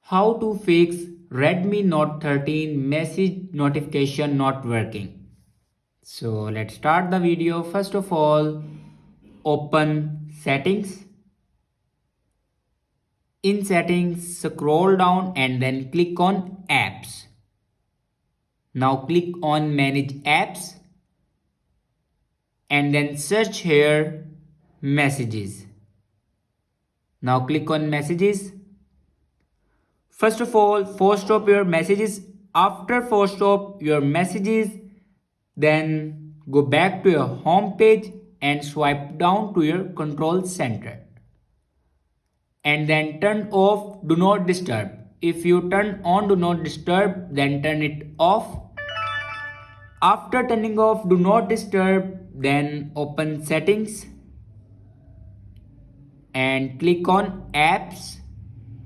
How to fix Redmi Note 13 message notification not working. So let's start the video. First of all, open settings. In settings, scroll down and then click on apps. Now click on manage apps and then search here messages. Now click on messages. First of all, force stop your messages. After force stop your messages, then go back to your home page and swipe down to your control center. And then turn off do not disturb. If you turn on do not disturb, then turn it off. After turning off do not disturb, then open settings and click on apps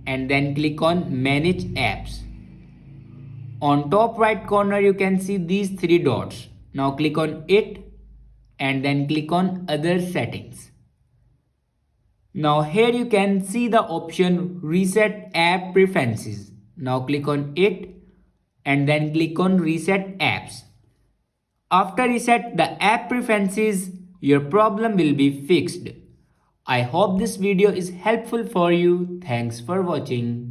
and then click on manage apps. On top right corner you can see these three dots. Now click on it and then click on other settings. Now here you can see the option reset app preferences. Now click on it and then click on reset apps. After reset the app preferences, your problem will be fixed. I hope this video is helpful for you. Thanks for watching.